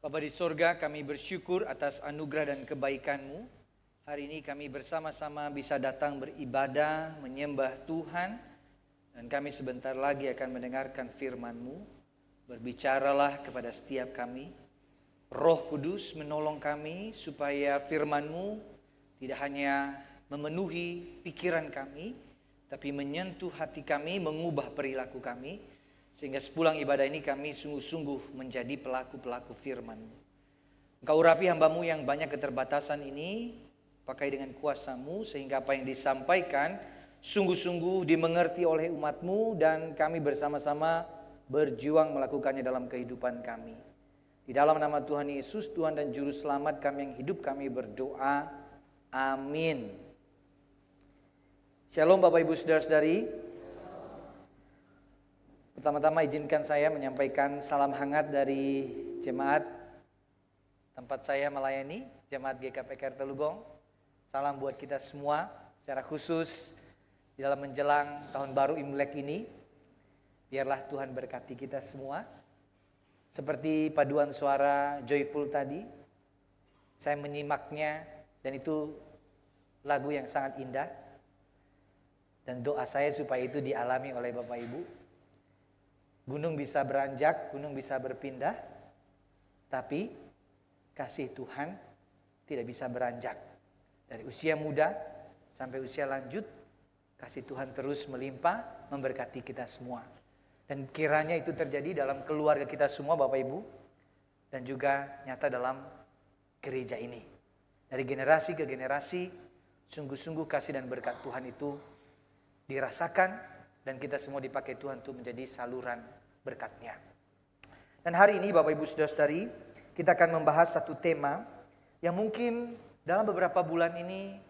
Bapa di sorga, kami bersyukur atas anugerah dan kebaikan-Mu. Hari ini kami bersama-sama bisa datang beribadah, menyembah Tuhan. Dan kami sebentar lagi akan mendengarkan firman-Mu. Berbicaralah kepada setiap kami. Roh Kudus menolong kami supaya firman-Mu tidak hanya memenuhi pikiran kami, tapi menyentuh hati kami, mengubah perilaku kami. Sehingga sepulang ibadah ini kami sungguh-sungguh menjadi pelaku-pelaku firman-Mu. Engkau urapi hamba-Mu yang banyak keterbatasan ini, pakai dengan kuasa-Mu, sehingga apa yang disampaikan sungguh-sungguh dimengerti oleh umat-Mu, dan kami bersama-sama berjuang melakukannya dalam kehidupan kami. Di dalam nama Tuhan Yesus, Tuhan dan Juru Selamat kami yang hidup, kami berdoa. Amin. Shalom Bapak Ibu Saudara-saudari. Pertama-tama izinkan saya menyampaikan salam hangat dari jemaat tempat saya melayani, jemaat GKP Telugong. Salam buat kita semua, secara khusus di dalam menjelang tahun baru Imlek ini. Biarlah Tuhan berkati kita semua. Seperti paduan suara Joyful tadi, saya menyimaknya dan itu lagu yang sangat indah. Dan doa saya supaya itu dialami oleh Bapak Ibu. Gunung bisa beranjak, gunung bisa berpindah, tapi kasih Tuhan tidak bisa beranjak. Dari usia muda sampai usia lanjut, kasih Tuhan terus melimpah, memberkati kita semua. Dan kiranya itu terjadi dalam keluarga kita semua Bapak Ibu, dan juga nyata dalam gereja ini. Dari generasi ke generasi, sungguh-sungguh kasih dan berkat Tuhan itu dirasakan, dan kita semua dipakai Tuhan untuk menjadi saluran berkat-Nya. Dan hari ini Bapak Ibu Saudara-saudari, kita akan membahas satu tema yang mungkin dalam beberapa bulan ini,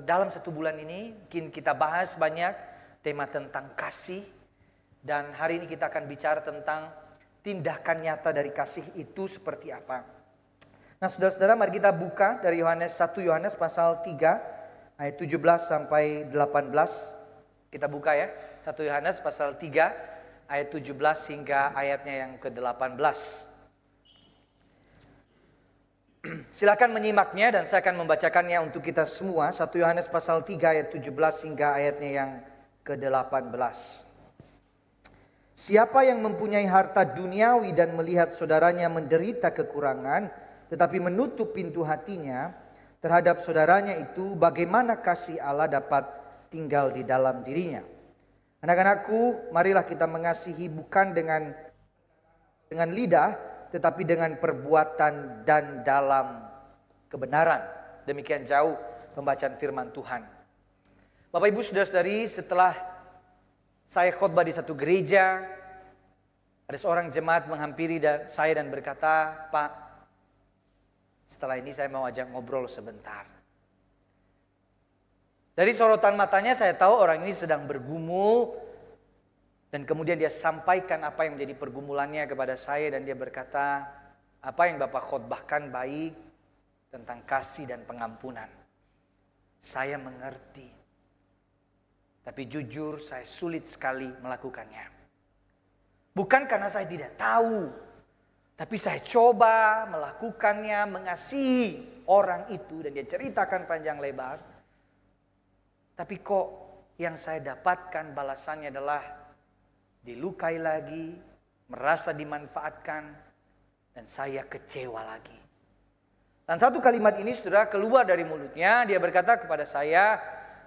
dalam satu bulan ini, mungkin kita bahas banyak tema tentang kasih. Dan hari ini kita akan bicara tentang tindakan nyata dari kasih itu seperti apa. Nah saudara-saudara, mari kita buka dari 1 Yohanes pasal 3 ayat 17 sampai 18. Kita buka ya. 1 Yohanes pasal 3 ayat 17 hingga ayatnya yang ke-18. Silakan menyimaknya dan saya akan membacakannya untuk kita semua. 1 Yohanes pasal 3 ayat 17 hingga ayatnya yang ke-18. Siapa yang mempunyai harta duniawi dan melihat saudaranya menderita kekurangan, tetapi menutup pintu hatinya terhadap saudaranya itu, bagaimana kasih Allah dapat tinggal di dalam dirinya? Anak-anakku, marilah kita mengasihi bukan dengan lidah, tetapi dengan perbuatan dan dalam kebenaran. Demikian jauh pembacaan firman Tuhan. Bapak Ibu Saudara-saudari, setelah saya khotbah di satu gereja, ada seorang jemaat menghampiri saya dan berkata, "Pak, setelah ini saya mau ajak ngobrol sebentar." Dari sorotan matanya saya tahu orang ini sedang bergumul, dan kemudian dia sampaikan apa yang menjadi pergumulannya kepada saya, dan dia berkata, "Apa yang Bapak khotbahkan baik tentang kasih dan pengampunan. Saya mengerti, tapi jujur saya sulit sekali melakukannya. Bukan karena saya tidak tahu, tapi saya coba melakukannya, mengasihi orang itu." Dan dia ceritakan panjang lebar. Tapi kok yang saya dapatkan balasannya adalah dilukai lagi, merasa dimanfaatkan, dan saya kecewa lagi. Dan satu kalimat ini saudara keluar dari mulutnya, dia berkata kepada saya,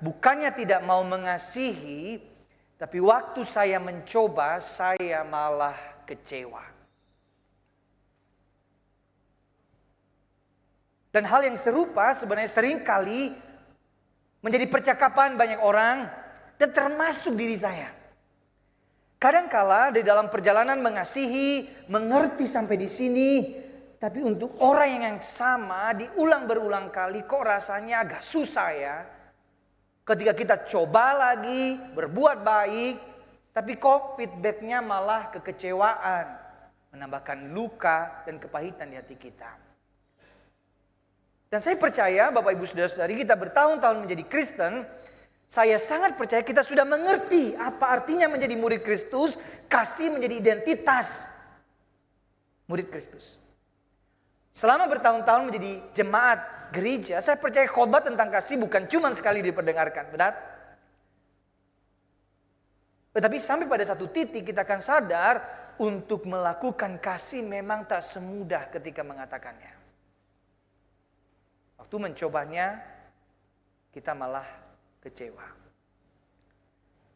bukannya tidak mau mengasihi, tapi waktu saya mencoba, saya malah kecewa. Dan hal yang serupa sebenarnya seringkali menjadi percakapan banyak orang, dan termasuk diri saya. Kadangkala di dalam perjalanan mengasihi, mengerti sampai di sini, tapi untuk orang yang sama diulang berulang kali, kok rasanya agak susah ya. Ketika kita coba lagi berbuat baik, tapi kok feedbacknya malah kekecewaan, menambahkan luka dan kepahitan di hati kita. Dan saya percaya Bapak Ibu Saudara-saudari, kita bertahun-tahun menjadi Kristen, saya sangat percaya kita sudah mengerti apa artinya menjadi murid Kristus, kasih menjadi identitas murid Kristus. Selama bertahun-tahun menjadi jemaat gereja, saya percaya khotbah tentang kasih bukan cuma sekali diperdengarkan, benar? Tetapi sampai pada satu titik kita akan sadar untuk melakukan kasih memang tak semudah ketika mengatakannya. Waktu mencobanya, kita malah kecewa.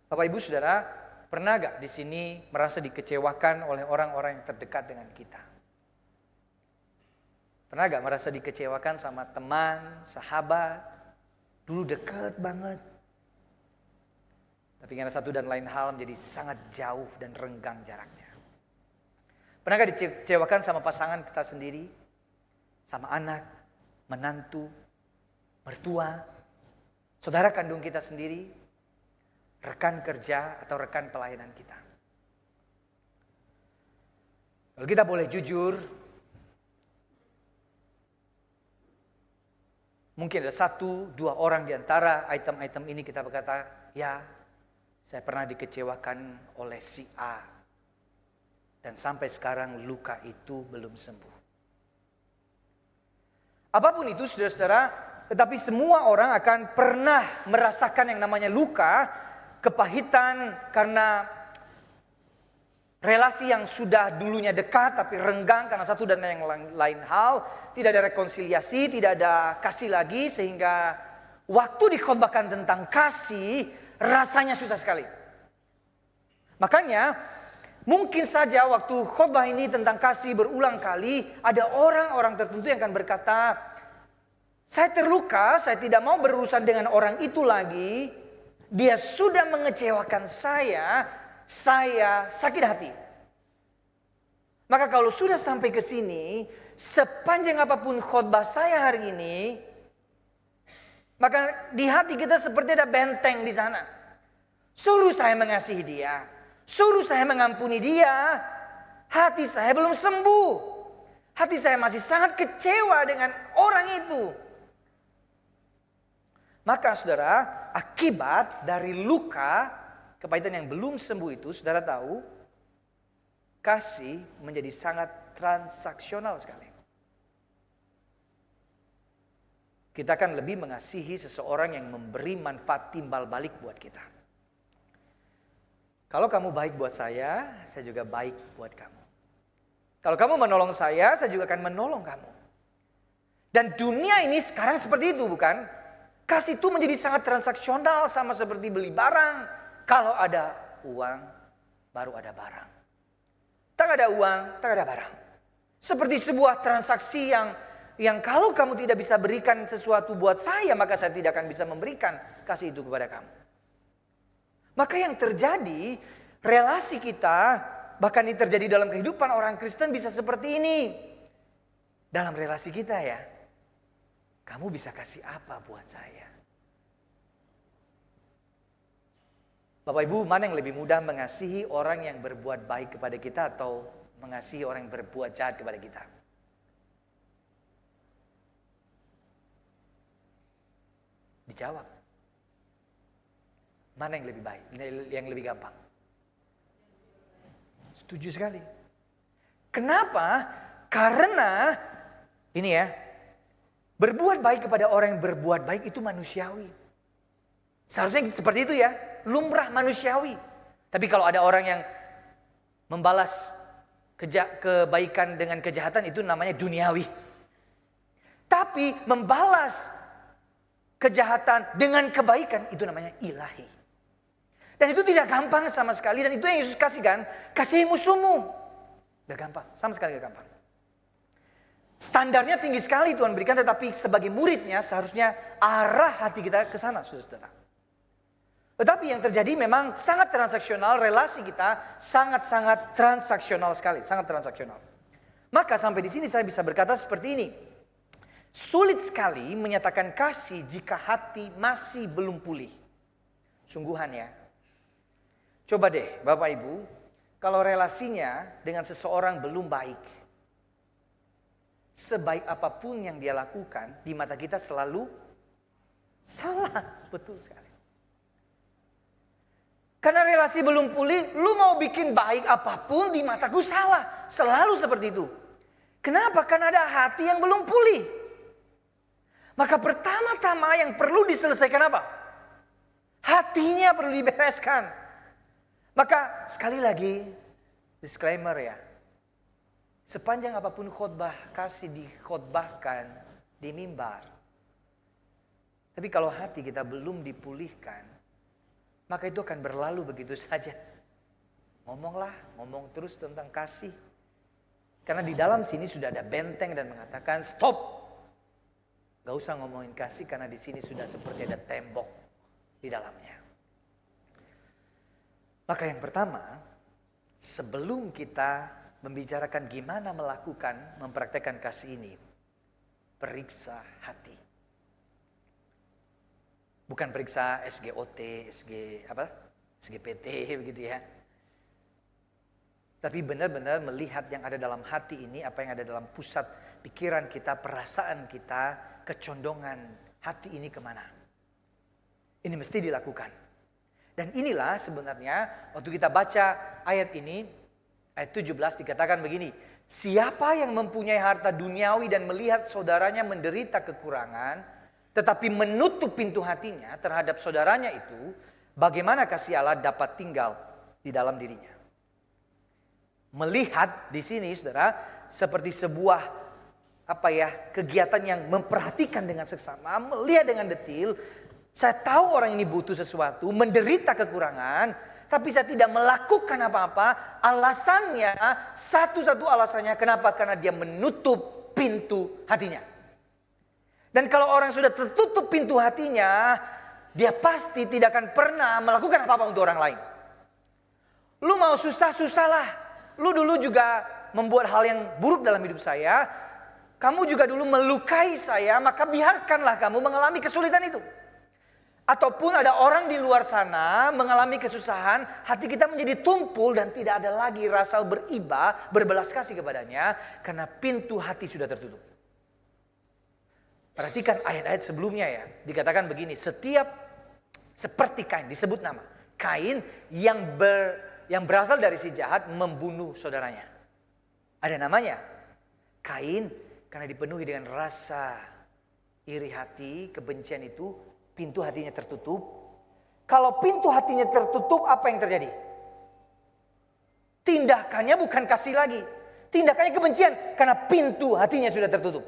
Bapak Ibu Saudara, pernah gak di sini merasa dikecewakan oleh orang-orang yang terdekat dengan kita? Pernah gak merasa dikecewakan sama teman, sahabat, dulu deket banget, tapi karena satu dan lain hal menjadi sangat jauh dan renggang jaraknya? Pernah gak dikecewakan sama pasangan kita sendiri, sama anak, menantu, mertua, saudara kandung kita sendiri, rekan kerja atau rekan pelayanan kita? Kalau kita boleh jujur, mungkin ada 1-2 orang di antara item-item ini kita berkata, ya, saya pernah dikecewakan oleh si A. Dan sampai sekarang luka itu belum sembuh. Apapun itu saudara-saudara, tetapi semua orang akan pernah merasakan yang namanya luka, kepahitan karena relasi yang sudah dulunya dekat tapi renggang karena satu dan yang lain hal. Tidak ada rekonsiliasi, tidak ada kasih lagi, sehingga waktu dikhotbahkan tentang kasih rasanya susah sekali. Makanya mungkin saja waktu khotbah ini tentang kasih berulang kali, ada orang-orang tertentu yang akan berkata, saya terluka, saya tidak mau berurusan dengan orang itu lagi, dia sudah mengecewakan saya sakit hati. Maka kalau sudah sampai ke sini, sepanjang apapun khotbah saya hari ini, maka di hati kita seperti ada benteng di sana. Suruh saya mengasihi dia, suruh saya mengampuni dia, hati saya belum sembuh. Hati saya masih sangat kecewa dengan orang itu. Maka saudara, akibat dari luka, kepahitan yang belum sembuh itu, saudara tahu, kasih menjadi sangat transaksional sekali. Kita akan lebih mengasihi seseorang yang memberi manfaat timbal balik buat kita. Kalau kamu baik buat saya juga baik buat kamu. Kalau kamu menolong saya juga akan menolong kamu. Dan dunia ini sekarang seperti itu, bukan? Kasih itu menjadi sangat transaksional, sama seperti beli barang. Kalau ada uang, baru ada barang. Tak ada uang, tak ada barang. Seperti sebuah transaksi yang kalau kamu tidak bisa berikan sesuatu buat saya, maka saya tidak akan bisa memberikan kasih itu kepada kamu. Maka yang terjadi, relasi kita, bahkan ini terjadi dalam kehidupan orang Kristen bisa seperti ini. Dalam relasi kita ya, kamu bisa kasih apa buat saya? Bapak Ibu, mana yang lebih mudah, mengasihi orang yang berbuat baik kepada kita atau mengasihi orang yang berbuat jahat kepada kita? Dijawab. Mana yang lebih baik, yang lebih gampang? Setuju sekali. Kenapa? Karena ini ya, berbuat baik kepada orang yang berbuat baik itu manusiawi. Seharusnya seperti itu ya, lumrah manusiawi. Tapi kalau ada orang yang membalas kebaikan dengan kejahatan, itu namanya duniawi. Tapi membalas kejahatan dengan kebaikan, itu namanya ilahi. Dan itu tidak gampang sama sekali. Dan itu yang Yesus kasihkan, kasihi musuhmu. Gak gampang, sama sekali gak gampang. Standarnya tinggi sekali Tuhan berikan, tetapi sebagai muridnya seharusnya arah hati kita ke sana, saudara. Tetapi yang terjadi memang sangat transaksional, relasi kita sangat-sangat transaksional sekali, sangat transaksional. Maka sampai di sini saya bisa berkata seperti ini. Sulit sekali menyatakan kasih jika hati masih belum pulih. Sungguhan ya. Coba deh Bapak Ibu, kalau relasinya dengan seseorang belum baik, sebaik apapun yang dia lakukan, di mata kita selalu salah. Betul sekali. Karena relasi belum pulih, lu mau bikin baik apapun di mataku salah. Selalu seperti itu. Kenapa? Karena ada hati yang belum pulih. Maka pertama-tama yang perlu diselesaikan apa? Hatinya perlu dibereskan. Maka sekali lagi, disclaimer ya. Sepanjang apapun khotbah kasih dikhotbahkan di mimbar. Tapi kalau hati kita belum dipulihkan, maka itu akan berlalu begitu saja. Ngomong terus tentang kasih. Karena di dalam sini sudah ada benteng dan mengatakan stop. Gak usah ngomongin kasih karena di sini sudah seperti ada tembok di dalamnya. Maka yang pertama, sebelum kita membicarakan gimana mempraktekkan kasih ini, periksa hati. Bukan periksa SGOT, SGPT begitu ya. Tapi benar-benar melihat yang ada dalam hati ini, apa yang ada dalam pusat pikiran kita, perasaan kita, kecondongan hati ini kemana. Ini mesti dilakukan. Dan inilah sebenarnya waktu kita baca ayat ini, ayat 17 dikatakan begini. Siapa yang mempunyai harta duniawi dan melihat saudaranya menderita kekurangan, tetapi menutup pintu hatinya terhadap saudaranya itu, bagaimana kasih Allah dapat tinggal di dalam dirinya? Melihat di sini saudara seperti sebuah kegiatan yang memperhatikan dengan seksama, melihat dengan detail. Saya tahu orang ini butuh sesuatu, menderita kekurangan, tapi saya tidak melakukan apa-apa. Alasannya, satu-satu alasannya kenapa? Karena dia menutup pintu hatinya. Dan kalau orang sudah tertutup pintu hatinya, dia pasti tidak akan pernah melakukan apa-apa untuk orang lain. Lu mau susah-susahlah. Lu dulu juga membuat hal yang buruk dalam hidup saya. Kamu juga dulu melukai saya, maka biarkanlah kamu mengalami kesulitan itu. Ataupun ada orang di luar sana mengalami kesusahan, hati kita menjadi tumpul dan tidak ada lagi rasa beriba, berbelas kasih kepadanya. Karena pintu hati sudah tertutup. Perhatikan ayat-ayat sebelumnya ya. Dikatakan begini, seperti Kain, disebut nama. Kain yang berasal dari si jahat membunuh saudaranya. Ada namanya. Kain karena dipenuhi dengan rasa iri hati, kebencian itu, pintu hatinya tertutup. Kalau pintu hatinya tertutup, apa yang terjadi? Tindakannya bukan kasih lagi. Tindakannya kebencian karena pintu hatinya sudah tertutup.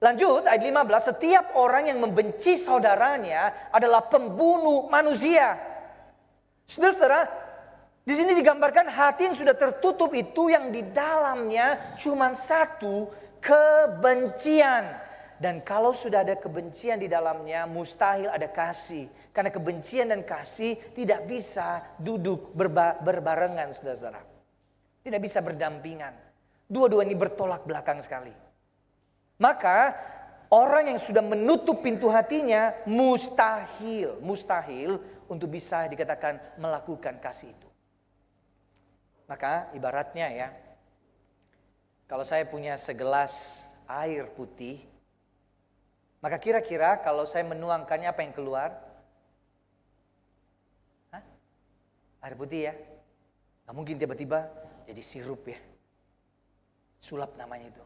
Lanjut ayat 15, setiap orang yang membenci saudaranya adalah pembunuh manusia. Saudara-saudara, di sini digambarkan hati yang sudah tertutup itu yang di dalamnya cuma satu, kebencian. Dan kalau sudah ada kebencian di dalamnya, mustahil ada kasih. Karena kebencian dan kasih tidak bisa duduk berbarengan, saudara-saudara. Tidak bisa berdampingan. Dua-dua ini bertolak belakang sekali. Maka orang yang sudah menutup pintu hatinya mustahil untuk bisa dikatakan melakukan kasih itu. Maka ibaratnya ya, kalau saya punya segelas air putih, maka kira-kira kalau saya menuangkannya apa yang keluar? Air putih ya. Gak mungkin tiba-tiba jadi sirup ya. Sulap namanya itu.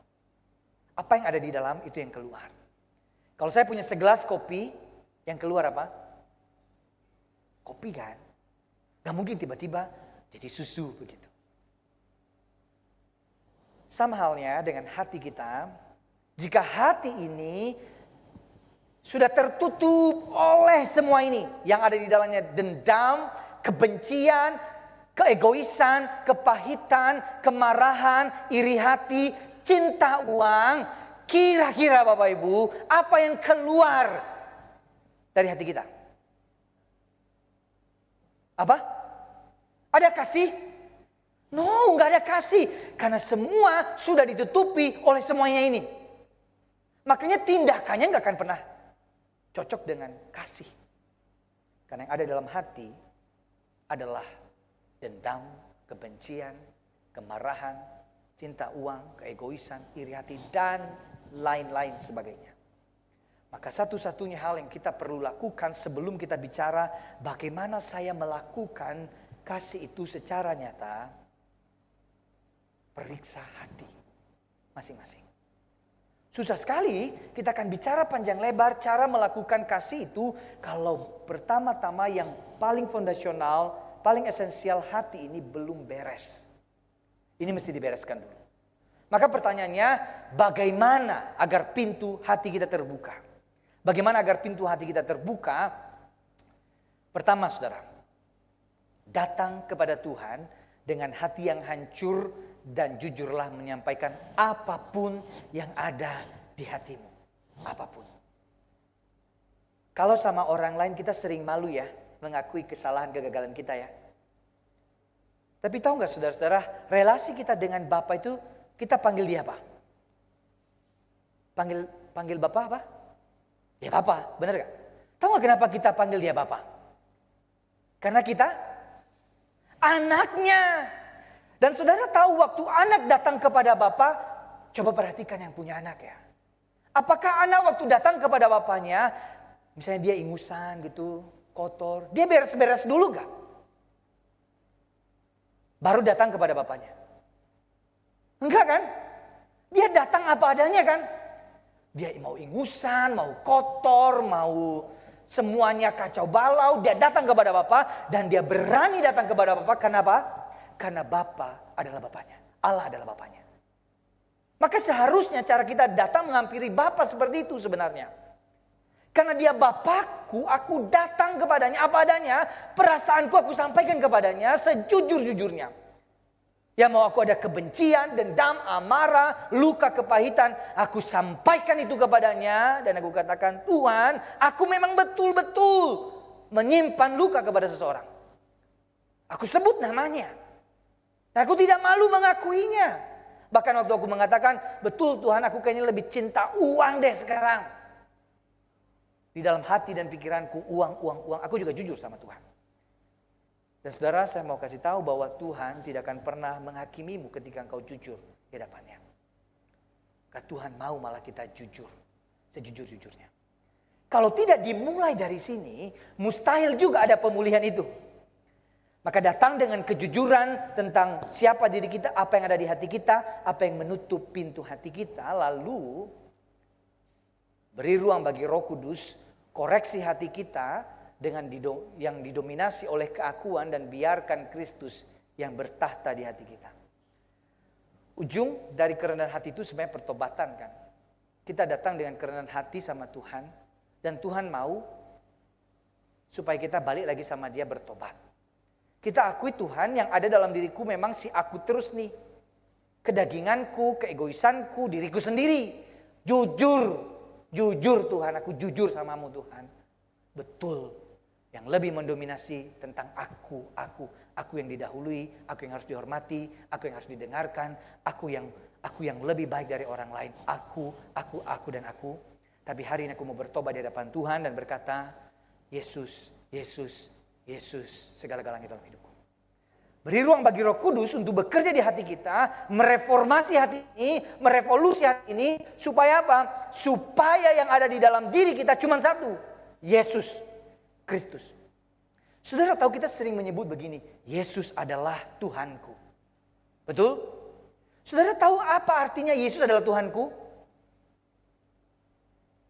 Apa yang ada di dalam itu yang keluar. Kalau saya punya segelas kopi, yang keluar apa? Kopi kan. Gak mungkin tiba-tiba jadi susu begitu. Sama halnya dengan hati kita. Jika hati ini sudah tertutup oleh semua ini. Yang ada di dalamnya dendam, kebencian, keegoisan, kepahitan, kemarahan, iri hati, cinta uang. Kira-kira Bapak Ibu, apa yang keluar dari hati kita? Apa? Ada kasih? No, nggak ada kasih. Karena semua sudah ditutupi oleh semuanya ini. Makanya tindakannya nggak akan pernah cocok dengan kasih. Karena yang ada dalam hati adalah dendam, kebencian, kemarahan, cinta uang, keegoisan, iri hati, dan lain-lain sebagainya. Maka satu-satunya hal yang kita perlu lakukan sebelum kita bicara bagaimana saya melakukan kasih itu secara nyata, periksa hati. masing-masing. Susah sekali kita akan bicara panjang lebar cara melakukan kasih itu kalau pertama-tama yang paling fondasional, paling esensial hati ini belum beres. Ini mesti dibereskan dulu. Maka pertanyaannya, bagaimana agar pintu hati kita terbuka? Bagaimana agar pintu hati kita terbuka? Pertama, saudara, datang kepada Tuhan dengan hati yang hancur dan jujurlah menyampaikan apapun yang ada di hatimu. Apapun. Kalau sama orang lain kita sering malu ya, mengakui kesalahan kegagalan kita ya. Tapi tahu nggak saudara-saudara, relasi kita dengan Bapa itu kita panggil dia apa? Panggil Bapa apa? Ya Bapa, benar gak? Tahu gak kenapa kita panggil dia Bapa? Karena kita anaknya. Dan saudara tahu waktu anak datang kepada Bapa, coba perhatikan yang punya anak ya. Apakah anak waktu datang kepada bapaknya, misalnya dia ingusan gitu, kotor, dia beres-beres dulu gak? Baru datang kepada bapaknya. Enggak kan? Dia datang apa adanya kan? Dia mau ingusan, mau kotor, mau semuanya kacau balau. Dia datang kepada Bapa dan dia berani datang kepada Bapa. Kenapa? Karena Bapa adalah Bapanya. Allah adalah Bapanya. Maka seharusnya cara kita datang menghampiri Bapa seperti itu sebenarnya. Karena dia Bapakku, aku datang kepadanya apa adanya. Perasaanku aku sampaikan kepadanya sejujur-jujurnya. Ya mau aku ada kebencian, dendam, amarah, luka, kepahitan. Aku sampaikan itu kepadanya. Dan aku katakan, Tuhan, aku memang betul-betul menyimpan luka kepada seseorang. Aku sebut namanya. Dan aku tidak malu mengakuinya. Bahkan waktu aku mengatakan, betul Tuhan, aku kayaknya lebih cinta uang deh sekarang. Di dalam hati dan pikiranku, uang. Aku juga jujur sama Tuhan. Dan saudara, saya mau kasih tahu bahwa Tuhan tidak akan pernah menghakimimu ketika engkau jujur di hadapannya. Karena Tuhan mau malah kita jujur, sejujur-jujurnya. Kalau tidak dimulai dari sini, mustahil juga ada pemulihan itu. Maka datang dengan kejujuran tentang siapa diri kita, apa yang ada di hati kita, apa yang menutup pintu hati kita. Lalu beri ruang bagi Roh Kudus, koreksi hati kita dengan yang didominasi oleh keakuan dan biarkan Kristus yang bertahta di hati kita. Ujung dari kerendahan hati itu sebenarnya pertobatan kan. Kita datang dengan kerendahan hati sama Tuhan dan Tuhan mau supaya kita balik lagi sama Dia bertobat. Kita akui Tuhan yang ada dalam diriku memang si aku terus nih. Kedaginganku, keegoisanku, diriku sendiri. Jujur Tuhan, aku jujur samamu Tuhan. Betul. Yang lebih mendominasi tentang aku yang didahului, aku yang harus dihormati, aku yang harus didengarkan, aku yang lebih baik dari orang lain, aku. Tapi hari ini aku mau bertobat di hadapan Tuhan dan berkata, Yesus, segala-galanya dalam hidupku. Beri ruang bagi Roh Kudus untuk bekerja di hati kita, mereformasi hati ini, merevolusi hati ini, supaya apa? Supaya yang ada di dalam diri kita cuma satu, Yesus Kristus. Saudara tahu kita sering menyebut begini, Yesus adalah Tuhanku. Betul? Saudara tahu apa artinya Yesus adalah Tuhanku?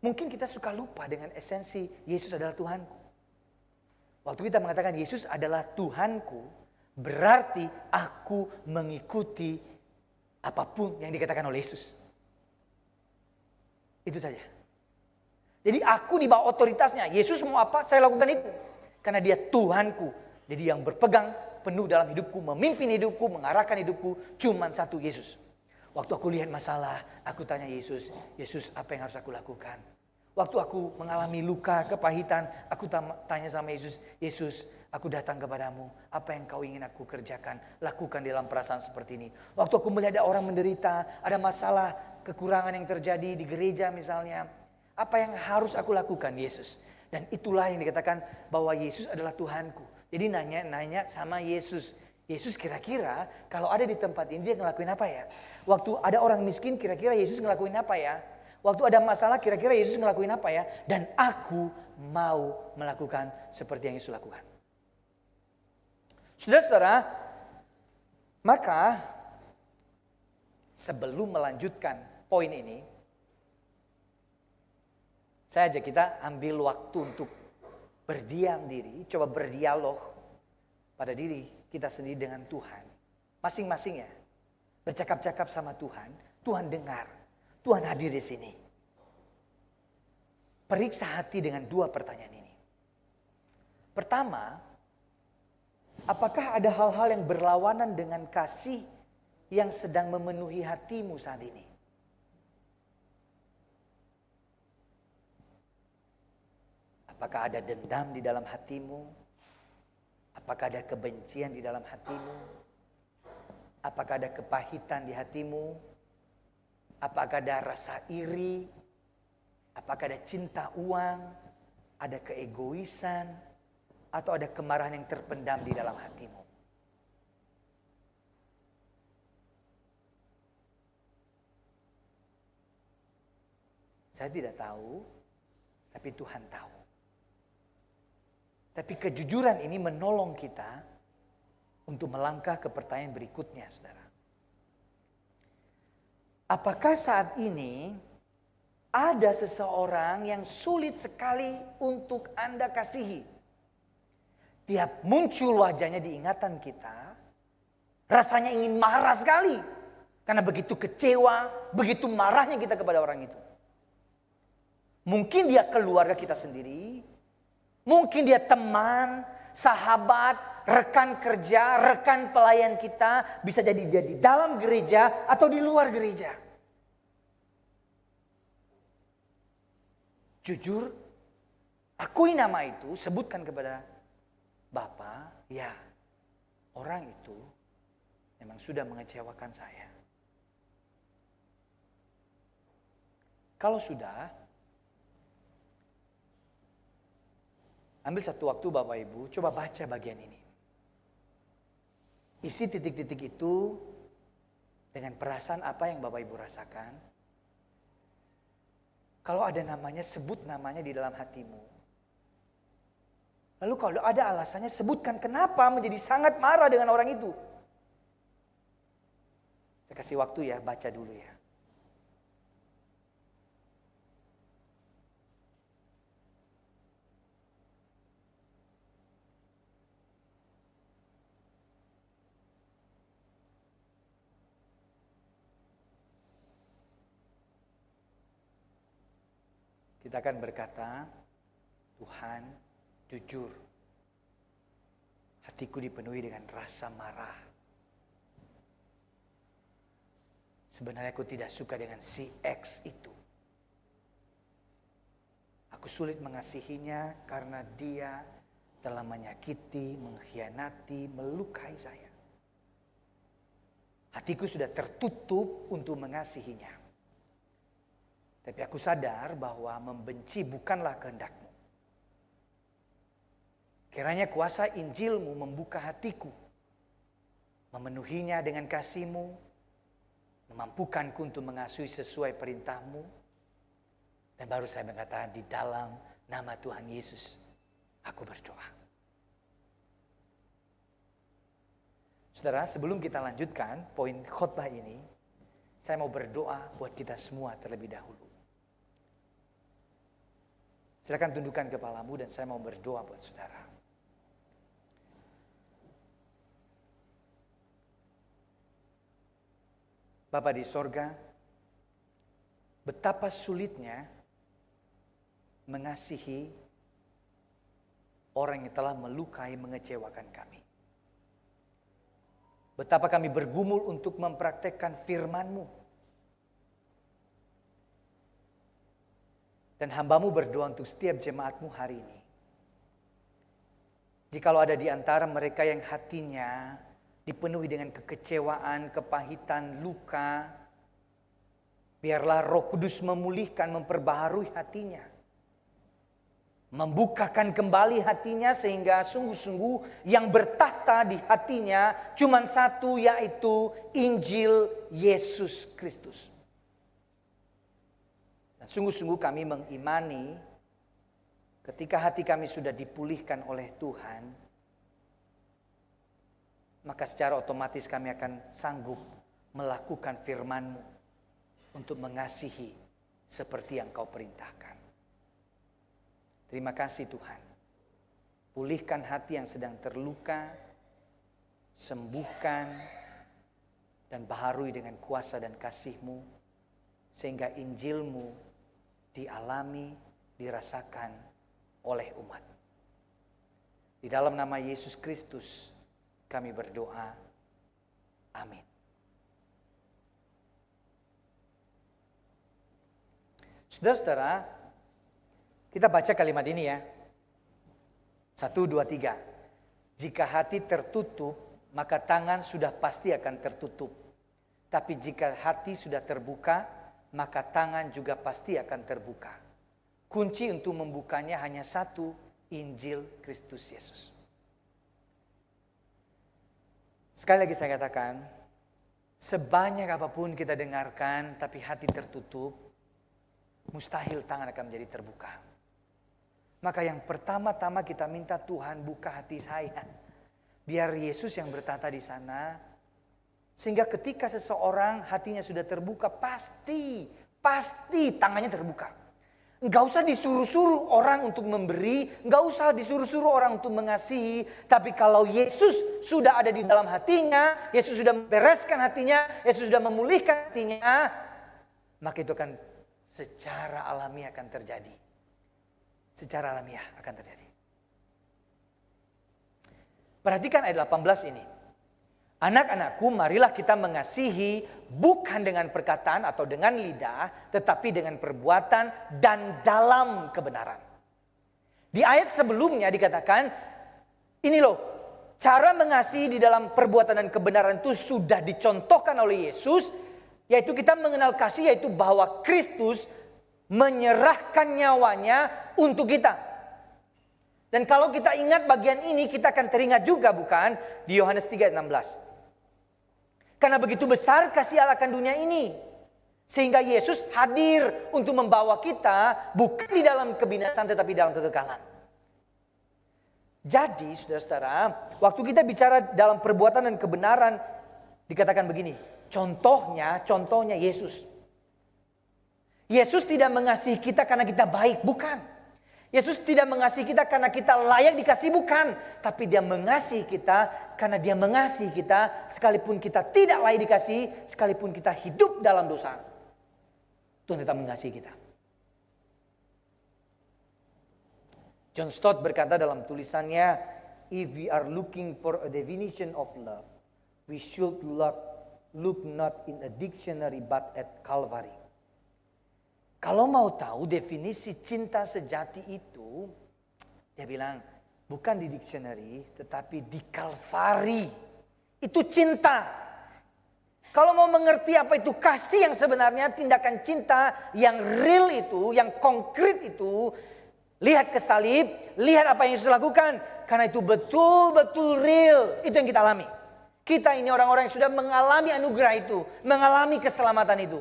Mungkin kita suka lupa dengan esensi Yesus adalah Tuhanku. Waktu kita mengatakan Yesus adalah Tuhanku, berarti aku mengikuti apapun yang dikatakan oleh Yesus. Itu saja. Jadi aku di bawah otoritasnya. Yesus mau apa, saya lakukan itu. Karena dia Tuhanku. Jadi yang berpegang penuh dalam hidupku, memimpin hidupku, mengarahkan hidupku, cuma satu Yesus. Waktu aku lihat masalah, aku tanya Yesus, Yesus apa yang harus aku lakukan? Waktu aku mengalami luka, kepahitan, aku tanya sama Yesus, Yesus aku datang kepadamu, apa yang kau ingin aku kerjakan, lakukan dalam perasaan seperti ini. Waktu aku melihat ada orang menderita, ada masalah, kekurangan yang terjadi di gereja misalnya, apa yang harus aku lakukan Yesus? Dan itulah yang dikatakan bahwa Yesus adalah Tuhanku. Jadi nanya sama Yesus. Yesus kira-kira kalau ada di tempat ini dia ngelakuin apa ya? Waktu ada orang miskin kira-kira Yesus ngelakuin apa ya? Waktu ada masalah kira-kira Yesus ngelakuin apa ya? Dan aku mau melakukan seperti yang Yesus lakukan. Saudara-saudara, maka sebelum melanjutkan poin ini, saya ajak kita ambil waktu untuk berdiam diri, coba berdialog pada diri kita sendiri dengan Tuhan. Masing-masing ya, bercakap-cakap sama Tuhan, Tuhan dengar, Tuhan hadir di sini. Periksa hati dengan 2 pertanyaan ini. Pertama, apakah ada hal-hal yang berlawanan dengan kasih yang sedang memenuhi hatimu saat ini? Apakah ada dendam di dalam hatimu? Apakah ada kebencian di dalam hatimu? Apakah ada kepahitan di hatimu? Apakah ada rasa iri? Apakah ada cinta uang? Ada keegoisan? Atau ada kemarahan yang terpendam di dalam hatimu? Saya tidak tahu, tapi Tuhan tahu. Tapi kejujuran ini menolong kita untuk melangkah ke pertanyaan berikutnya, saudara. Apakah saat ini ada seseorang yang sulit sekali untuk Anda kasihi? Tiap muncul wajahnya di ingatan kita, rasanya ingin marah sekali. Karena begitu kecewa, begitu marahnya kita kepada orang itu. Mungkin dia keluarga kita sendiri, mungkin dia teman, sahabat, rekan kerja, rekan pelayan kita, bisa jadi di dalam gereja atau di luar gereja. Jujur, akui nama itu, sebutkan kepada Bapak, ya, orang itu memang sudah mengecewakan saya. Kalau sudah, ambil satu waktu Bapak Ibu, coba baca bagian ini. Isi titik-titik itu dengan perasaan apa yang Bapak Ibu rasakan. Kalau ada namanya, sebut namanya di dalam hatimu. Lalu kalau ada alasannya, sebutkan kenapa menjadi sangat marah dengan orang itu. Saya kasih waktu ya, baca dulu ya. Kita akan berkata, Tuhan, jujur, hatiku dipenuhi dengan rasa marah. Sebenarnya aku tidak suka dengan si X itu. Aku sulit mengasihinya karena dia telah menyakiti, mengkhianati, melukai saya. Hatiku sudah tertutup untuk mengasihinya. Tapi aku sadar bahwa membenci bukanlah kehendak-Mu. Kiranya kuasa Injil-Mu membuka hatiku, memenuhinya dengan kasih-Mu, memampukanku untuk mengasihi sesuai perintah-Mu. Dan baru saya mengatakan di dalam nama Tuhan Yesus, aku berdoa. Saudara, sebelum kita lanjutkan poin khotbah ini, saya mau berdoa buat kita semua terlebih dahulu. Silakan tundukkan kepalamu dan saya mau berdoa buat saudara. Bapa di sorga, betapa sulitnya mengasihi orang yang telah melukai, mengecewakan kami. Betapa kami bergumul untuk mempraktekkan firman-Mu. Dan hamba-Mu berdoa untuk setiap jemaat-Mu hari ini. Jikalau ada di antara mereka yang hatinya dipenuhi dengan kekecewaan, kepahitan, luka, biarlah Roh Kudus memulihkan, memperbaharui hatinya. Membukakan kembali hatinya sehingga sungguh-sungguh yang bertahta di hatinya cuma satu, yaitu Injil Yesus Kristus. Dan sungguh-sungguh kami mengimani ketika hati kami sudah dipulihkan oleh Tuhan, maka secara otomatis kami akan sanggup melakukan firman-Mu untuk mengasihi seperti yang Kau perintahkan. Terima kasih Tuhan. Pulihkan hati yang sedang terluka, sembuhkan, dan baharui dengan kuasa dan kasih-Mu, sehingga Injil-Mu dialami, dirasakan oleh umat. Di dalam nama Yesus Kristus kami berdoa. Amin. Saudara-saudara, kita baca kalimat ini ya. 1, 2, 3. Jika hati tertutup, maka tangan sudah pasti akan tertutup. Tapi jika hati sudah terbuka, maka tangan juga pasti akan terbuka. Kunci untuk membukanya hanya satu, Injil Kristus Yesus. Sekali lagi saya katakan, sebanyak apapun kita dengarkan, tapi hati tertutup, mustahil tangan akan menjadi terbuka. Maka yang pertama-tama kita minta, Tuhan buka hati saya. Biar Yesus yang bertata di sana. Sehingga ketika seseorang hatinya sudah terbuka, pasti tangannya terbuka. Enggak usah disuruh-suruh orang untuk memberi, enggak usah disuruh-suruh orang untuk mengasihi. Tapi kalau Yesus sudah ada di dalam hatinya, Yesus sudah membereskan hatinya, Yesus sudah memulihkan hatinya, maka itu akan secara alamiah akan terjadi. Secara alamiah akan terjadi. Perhatikan ayat 18 ini. Anak-anakku, marilah kita mengasihi bukan dengan perkataan atau dengan lidah, tetapi dengan perbuatan dan dalam kebenaran. Di ayat sebelumnya dikatakan, ini loh, cara mengasihi di dalam perbuatan dan kebenaran itu sudah dicontohkan oleh Yesus, yaitu kita mengenal kasih, yaitu bahwa Kristus menyerahkan nyawanya untuk kita. Dan kalau kita ingat bagian ini, kita akan teringat juga bukan? Di Yohanes 3 ayat 16. Karena begitu besar kasih Allah akan dunia ini, sehingga Yesus hadir untuk membawa kita bukan di dalam kebinasaan tetapi dalam kekekalan. Jadi saudara-saudara, waktu kita bicara dalam perbuatan dan kebenaran, dikatakan begini, contohnya Yesus. Yesus tidak mengasihi kita karena kita baik, bukan. Yesus tidak mengasihi kita karena kita layak dikasih, bukan. Tapi dia mengasihi kita karena dia mengasihi kita sekalipun kita tidak layak dikasih, sekalipun kita hidup dalam dosa. Tuhan tetap mengasihi kita. John Stott berkata dalam tulisannya, if we are looking for a definition of love, we should look not in a dictionary but at Calvary. Kalau mau tahu definisi cinta sejati itu, dia bilang bukan di dictionary tetapi di Kalvari. Itu cinta. Kalau mau mengerti apa itu kasih yang sebenarnya, tindakan cinta yang real itu, yang konkret itu, lihat ke salib, lihat apa yang Yesus lakukan. Karena itu betul-betul real, itu yang kita alami. Kita ini orang-orang yang sudah mengalami anugerah itu, mengalami keselamatan itu.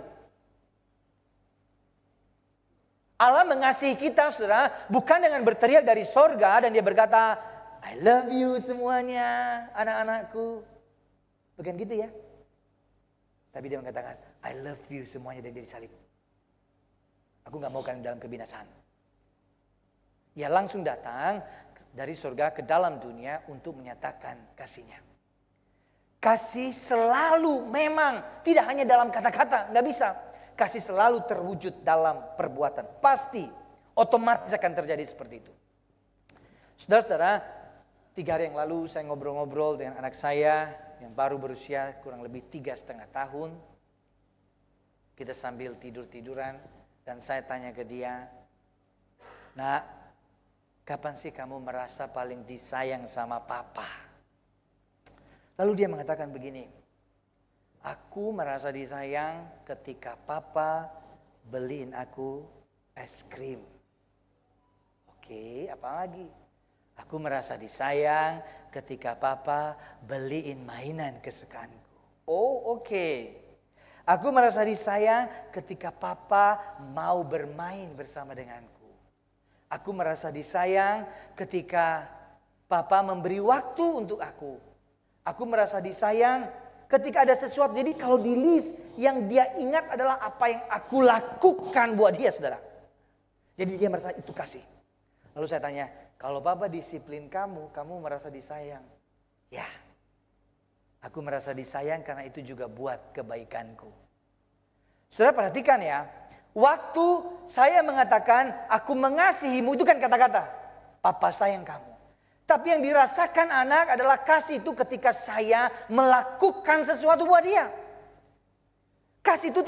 Allah mengasihi kita, saudara, bukan dengan berteriak dari sorga dan dia berkata, I love you semuanya, anak-anakku. Bukan gitu ya. Tapi dia mengatakan, I love you semuanya, dan dia disalib. Aku gak mau kalian dalam kebinasaan. Ia langsung datang dari sorga ke dalam dunia untuk menyatakan kasihnya. Kasih selalu memang tidak hanya dalam kata-kata, gak bisa. Kasih selalu terwujud dalam perbuatan. Pasti, otomatis akan terjadi seperti itu. Saudara-saudara, 3 hari yang lalu saya ngobrol-ngobrol dengan anak saya yang baru berusia kurang lebih 3,5 tahun. Kita sambil tidur-tiduran dan saya tanya ke dia, Nak, kapan sih kamu merasa paling disayang sama papa? Lalu dia mengatakan begini, aku merasa disayang ketika papa beliin aku es krim. Oke, apa lagi? Aku merasa disayang ketika papa beliin mainan kesukaanku. Oh, oke. Aku merasa disayang ketika papa mau bermain bersama denganku. Aku merasa disayang ketika papa memberi waktu untuk aku. Aku merasa disayang Ketika ada sesuatu, jadi kalau di list yang dia ingat adalah apa yang aku lakukan buat dia, saudara. Jadi dia merasa itu kasih. Lalu saya tanya, kalau Papa disiplin kamu merasa disayang. Ya, aku merasa disayang karena itu juga buat kebaikanku. Saudara perhatikan ya, waktu saya mengatakan aku mengasihimu, itu kan kata-kata, Papa sayang kamu. Tapi yang dirasakan anak adalah kasih itu ketika saya melakukan sesuatu buat dia. Kasih itu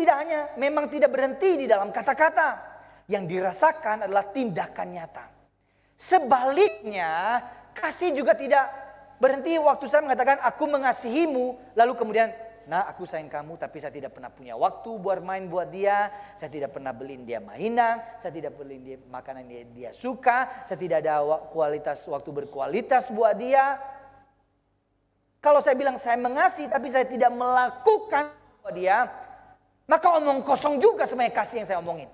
memang tidak berhenti di dalam kata-kata. Yang dirasakan adalah tindakan nyata. Sebaliknya, kasih juga tidak berhenti waktu saya mengatakan aku mengasihimu. Lalu kemudian, nah aku sayang kamu tapi saya tidak pernah punya waktu buat main buat dia. Saya tidak pernah beliin dia mainan. Saya tidak beliin dia makanan yang dia suka. Saya tidak ada waktu berkualitas buat dia. Kalau saya bilang saya mengasihi tapi saya tidak melakukan buat dia, maka omong kosong juga sebenarnya kasih yang saya omongin.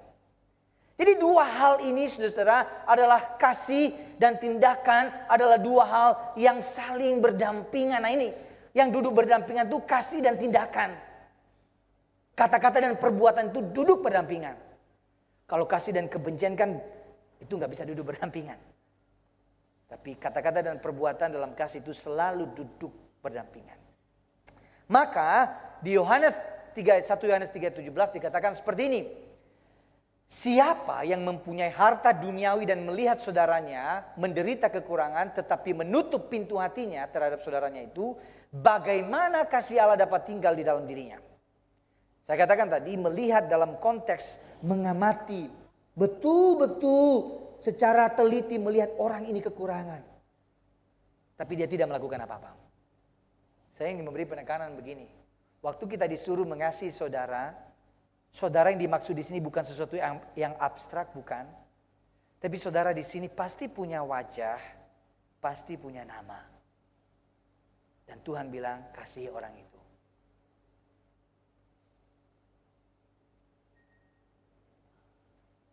Jadi dua hal ini saudara adalah kasih dan tindakan adalah dua hal yang saling berdampingan. Nah ini yang duduk berdampingan itu kasih dan tindakan. Kata-kata dan perbuatan itu duduk berdampingan. Kalau kasih dan kebencian kan itu nggak bisa duduk berdampingan. Tapi kata-kata dan perbuatan dalam kasih itu selalu duduk berdampingan. Maka di 1 Yohanes 3:17 dikatakan seperti ini. Siapa yang mempunyai harta duniawi dan melihat saudaranya menderita kekurangan tetapi menutup pintu hatinya terhadap saudaranya itu, bagaimana kasih Allah dapat tinggal di dalam dirinya? Saya katakan tadi melihat dalam konteks mengamati, betul-betul secara teliti melihat orang ini kekurangan. Tapi dia tidak melakukan apa-apa. Saya ingin memberi penekanan begini. Waktu kita disuruh mengasihi saudara, saudara yang dimaksud di sini bukan sesuatu yang abstrak, bukan. Tapi saudara di sini pasti punya wajah, pasti punya nama. Dan Tuhan bilang kasihi orang itu.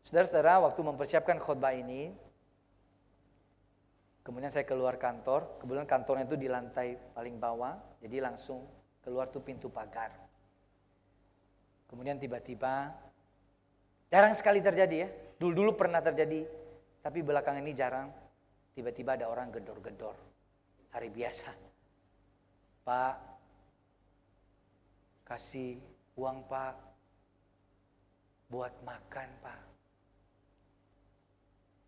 Saudara-saudara, waktu mempersiapkan khotbah ini, kemudian saya keluar kantor. Kebetulan kantornya itu di lantai paling bawah, jadi langsung keluar tuh pintu pagar. Kemudian tiba-tiba, jarang sekali terjadi ya. Dulu-dulu pernah terjadi, tapi belakangan ini jarang. Tiba-tiba ada orang gedor-gedor. Hari biasa. Pak, kasih uang Pak. Buat makan Pak.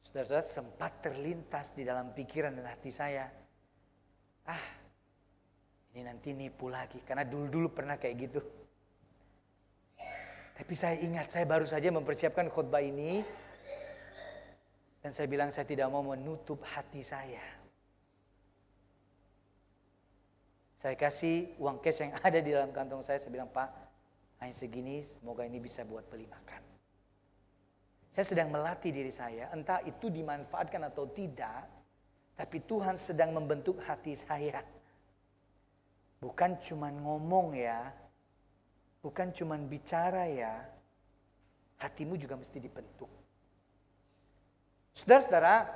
Saudara-saudara, sempat terlintas di dalam pikiran dan hati saya. Ini nanti nipu lagi. Karena dulu-dulu pernah kayak gitu. Tapi saya ingat, saya baru saja mempersiapkan khotbah ini. Dan saya bilang saya tidak mau menutup hati saya. Saya kasih uang cash yang ada di dalam kantong saya. Saya bilang, Pak, hanya segini, semoga ini bisa buat beli makan. Saya sedang melatih diri saya, entah itu dimanfaatkan atau tidak. Tapi Tuhan sedang membentuk hati saya. Bukan cuma ngomong ya. Bukan cuma bicara ya, hatimu juga mesti dibentuk. Saudara-saudara,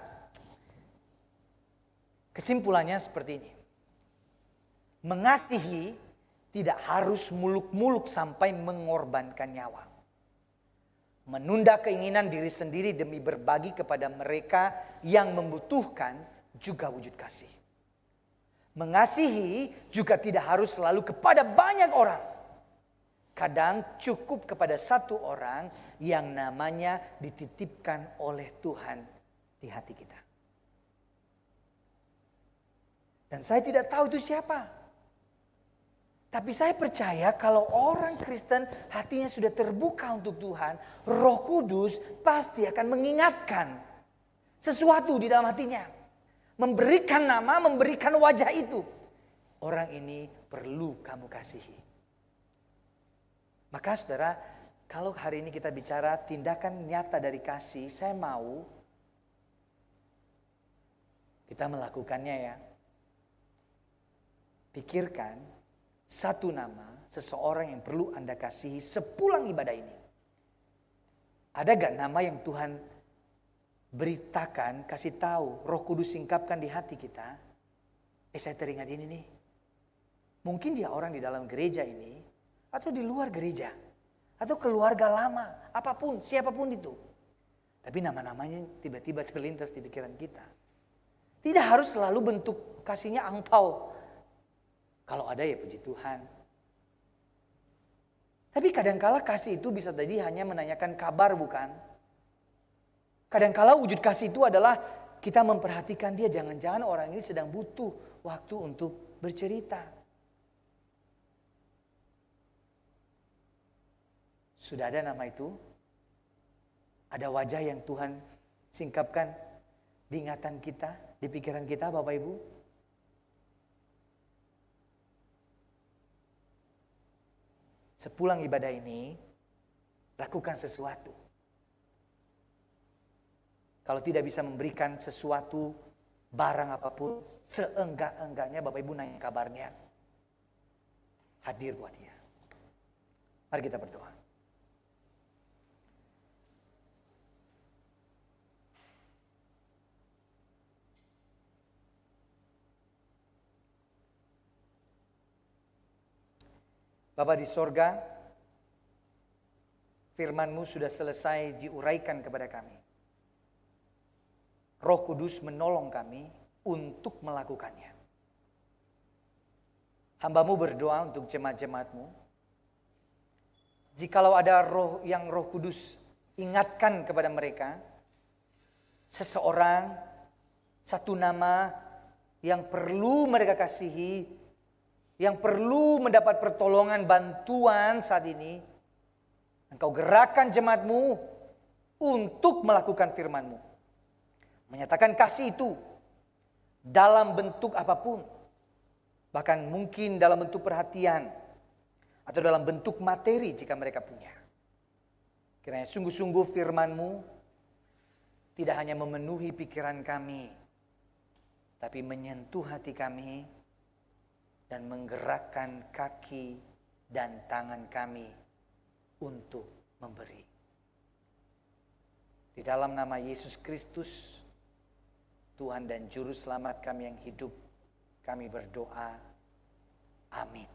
kesimpulannya seperti ini. Mengasihi tidak harus muluk-muluk sampai mengorbankan nyawa. Menunda keinginan diri sendiri demi berbagi kepada mereka yang membutuhkan juga wujud kasih. Mengasihi juga tidak harus selalu kepada banyak orang. Kadang cukup kepada satu orang yang namanya dititipkan oleh Tuhan di hati kita. Dan saya tidak tahu itu siapa. Tapi saya percaya kalau orang Kristen hatinya sudah terbuka untuk Tuhan, Roh Kudus pasti akan mengingatkan sesuatu di dalam hatinya. Memberikan nama, memberikan wajah itu. Orang ini perlu kamu kasihi. Maka saudara, kalau hari ini kita bicara tindakan nyata dari kasih, saya mau kita melakukannya ya. Pikirkan satu nama seseorang yang perlu Anda kasihi sepulang ibadah ini. Ada gak nama yang Tuhan beritakan, kasih tahu, Roh Kudus singkapkan di hati kita? Saya teringat ini nih. Mungkin dia orang di dalam gereja ini, atau di luar gereja, atau keluarga lama, apapun, siapapun itu. Tapi nama-namanya tiba-tiba terlintas di pikiran kita. Tidak harus selalu bentuk kasihnya angpau. Kalau ada ya puji Tuhan. Tapi kadangkala kasih itu bisa jadi hanya menanyakan kabar, bukan? Kadangkala wujud kasih itu adalah kita memperhatikan dia. Jangan-jangan orang ini sedang butuh waktu untuk bercerita. Sudah ada nama itu? Ada wajah yang Tuhan singkapkan di ingatan kita, di pikiran kita, Bapak Ibu? Sepulang ibadah ini, lakukan sesuatu. Kalau tidak bisa memberikan sesuatu, barang apapun, seenggak-enggaknya Bapak Ibu nanya kabarnya. Hadir buat dia. Mari kita berdoa. Bapa di sorga, firman-Mu sudah selesai diuraikan kepada kami. Roh Kudus menolong kami untuk melakukannya. Hamba-Mu berdoa untuk jemaat-jemaat-Mu. Jikalau ada Roh Kudus ingatkan kepada mereka, seseorang, satu nama yang perlu mereka kasihi, yang perlu mendapat pertolongan, bantuan saat ini, Engkau gerakkan jemaat-Mu untuk melakukan firman-Mu. Menyatakan kasih itu dalam bentuk apapun. Bahkan mungkin dalam bentuk perhatian atau dalam bentuk materi jika mereka punya. Kiranya sungguh-sungguh firman-Mu tidak hanya memenuhi pikiran kami, tapi menyentuh hati kami dan menggerakkan kaki dan tangan kami untuk memberi. Di dalam nama Yesus Kristus, Tuhan dan Juru Selamat kami yang hidup, kami berdoa. Amin.